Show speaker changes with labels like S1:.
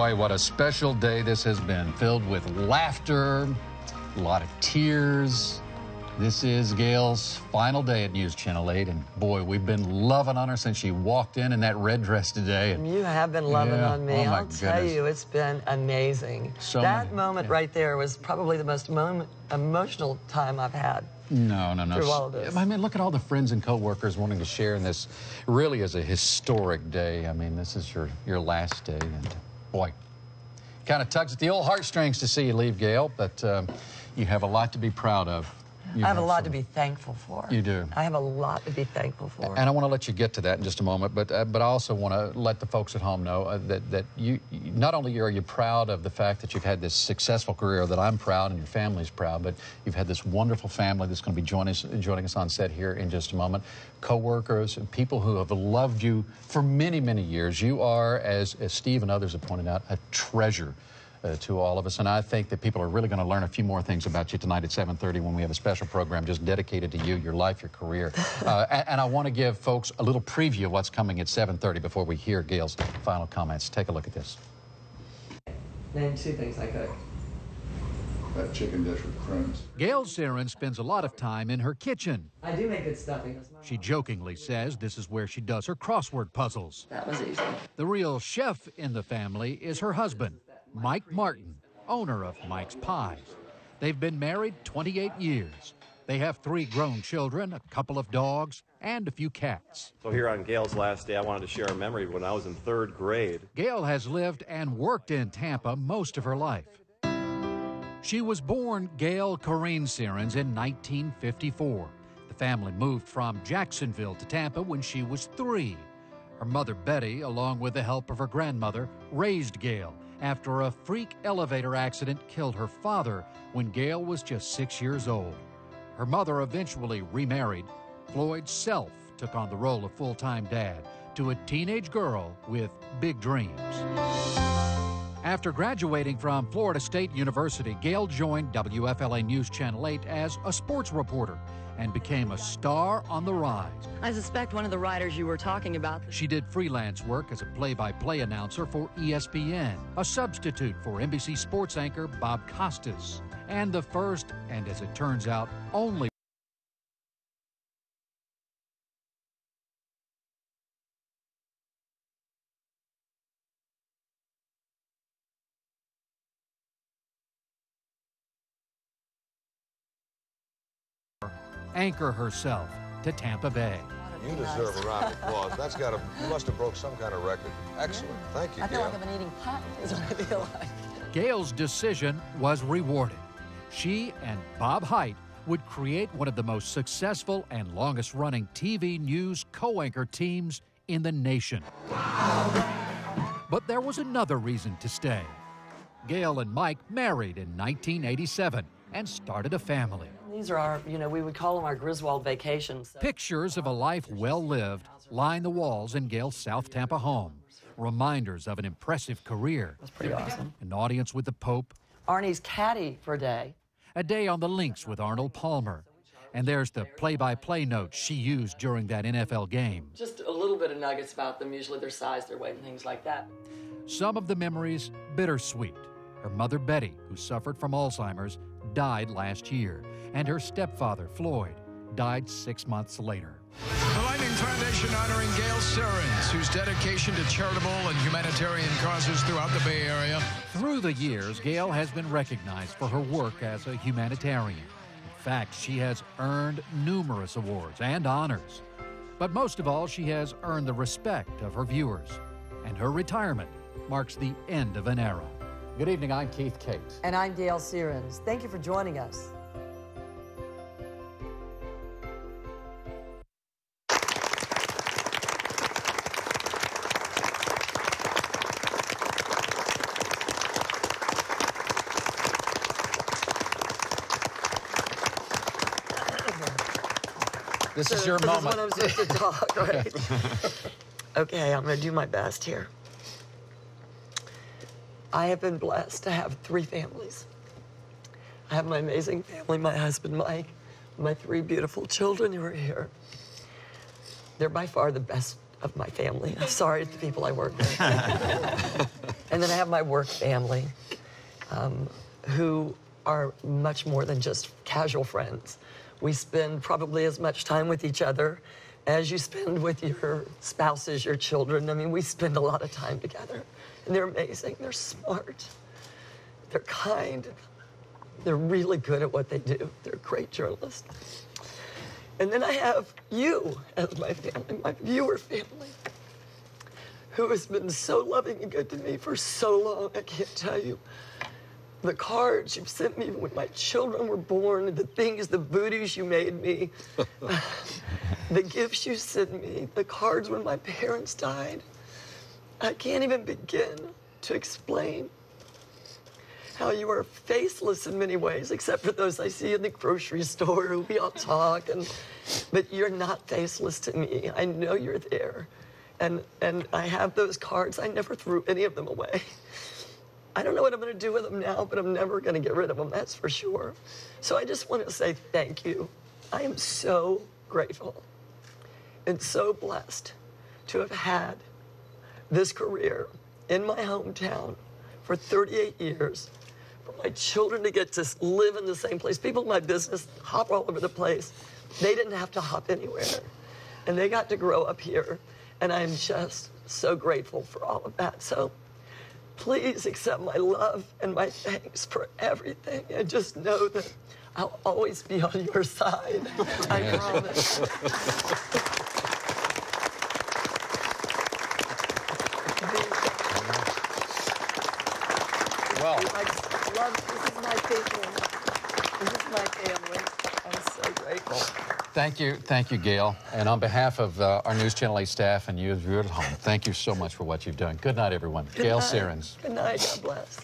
S1: Boy, what a special day this has been, filled with laughter, a lot of tears. This is Gayle's final day at News Channel 8, and boy, we've been loving on her since she walked in that red dress today. And
S2: you have been loving on me.
S1: Oh,
S2: I'll tell you, it's been amazing. That moment right there was probably the most emotional time I've had.
S1: No.
S2: Through all of this.
S1: I mean, look at all the friends and co-workers wanting to share in this. Really is a historic day. I mean, this is your last day, and boy, kind of tugs at the old heartstrings to see you leave, Gayle, but you have a lot to be proud of.
S2: I have a lot to be thankful for.
S1: You do.
S2: I have a lot to be thankful for.
S1: And I want to let you get to that in just a moment, but I also want to let the folks at home know that you not only are you proud of the fact that you've had this successful career, that I'm proud and your family's proud, but you've had this wonderful family that's going to be joining us on set here in just a moment. Co-workers, people who have loved you for many, many years. You are, as Steve and others have pointed out, a treasure to all of us, and I think that people are really going to learn a few more things about you tonight at 7:30 when we have a special program just dedicated to you, your life, your career. And I want to give folks a little preview of what's coming at 7:30 before we hear Gayle's final comments. Take a look at this.
S2: Name 2 things I cook.
S3: That chicken dish with crumbs.
S1: Gayle Sierens spends a lot of time in her kitchen.
S2: I do make good stuffing.
S1: She jokingly says this is where she does her crossword puzzles.
S2: That was easy.
S1: The real chef in the family is her husband, Mike Martin, owner of Mike's Pies. They've been married 28 years. They have 3 grown children, a couple of dogs, and a few cats.
S4: So here on Gayle's last day, I wanted to share a memory when I was in 3rd grade.
S1: Gayle has lived and worked in Tampa most of her life. She was born Gayle Corinne Sierens in 1954. The family moved from Jacksonville to Tampa when she was 3. Her mother, Betty, along with the help of her grandmother, raised Gayle after a freak elevator accident killed her father when Gayle was just 6 years old. Her mother eventually remarried. Floyd Self took on the role of full-time dad to a teenage girl with big dreams. After graduating from Florida State University, Gayle joined WFLA News Channel 8 as a sports reporter and became a star on the rise.
S5: I suspect one of the writers you were talking about.
S1: She did freelance work as a play-by-play announcer for ESPN, a substitute for NBC sports anchor Bob Costas, and the first, and as it turns out, only anchor herself to Tampa Bay.
S6: You deserve a round of applause. You must have broke some kind of record. Excellent. Thank you,
S5: I feel
S6: Gayle.
S5: like I've been eating pie, is what I feel like.
S1: Gayle's decision was rewarded. She and Bob Hite would create one of the most successful and longest-running TV news co-anchor teams in the nation. But there was another reason to stay. Gayle and Mike married in 1987 and started a family.
S2: These are our, we would call them our Griswold vacations.
S1: Pictures of a life well-lived line the walls in Gayle's South Tampa home. Reminders of an impressive career.
S2: That's pretty awesome.
S1: An audience with the Pope.
S2: Arnie's caddy for a day.
S1: A day on the links with Arnold Palmer. And there's the play-by-play notes she used during that NFL game.
S2: Just a little bit of nuggets about them, usually their size, their weight, and things like that.
S1: Some of the memories bittersweet. Her mother, Betty, who suffered from Alzheimer's, died last year, and her stepfather, Floyd, died 6 months later.
S7: The Lightning Foundation honoring Gayle Sierens, whose dedication to charitable and humanitarian causes throughout the Bay Area.
S1: Through the years, Gayle has been recognized for her work as a humanitarian. In fact, she has earned numerous awards and honors. But most of all, she has earned the respect of her viewers. And her retirement marks the end of an era. Good evening, I'm Keith Cate.
S2: And I'm Gayle Sierens. Thank you for joining us.
S1: This is your moment.
S2: This is when I'm supposed to talk, right? Okay, I'm going to do my best here. I have been blessed to have 3 families. I have my amazing family, my husband, Mike, my 3 beautiful children who are here. They're by far the best of my family. I'm sorry to the people I work with. And then I have my work family, who are much more than just casual friends. We spend probably as much time with each other as you spend with your spouses, your children. I mean, we spend a lot of time together. And they're amazing, they're smart, they're kind, they're really good at what they do. They're great journalists. And then I have you as my family, my viewer family, who has been so loving and good to me for so long. I can't tell you. The cards you sent me when my children were born, the things, the booties you made me, the gifts you sent me, the cards when my parents died. I can't even begin to explain how you are faceless in many ways, except for those I see in the grocery store. We all talk, but you're not faceless to me. I know you're there. And I have those cards. I never threw any of them away. I don't know what I'm going to do with them now, but I'm never going to get rid of them, that's for sure. So I just want to say thank you. I am so grateful and so blessed to have had this career in my hometown for 38 years, for my children to get to live in the same place. People in my business hop all over the place. They didn't have to hop anywhere, and they got to grow up here, and I'm just so grateful for all of that. So please accept my love and my thanks for everything, and just know that I'll always be on your side. I promise.
S1: Well,
S2: This is my people. This is my family. I'm so grateful.
S1: thank you, Gayle. And on behalf of our News Channel 8 staff and you as viewers at home, thank you so much for what you've done. Good night, everyone. Gayle Sierens.
S2: Good night. God bless.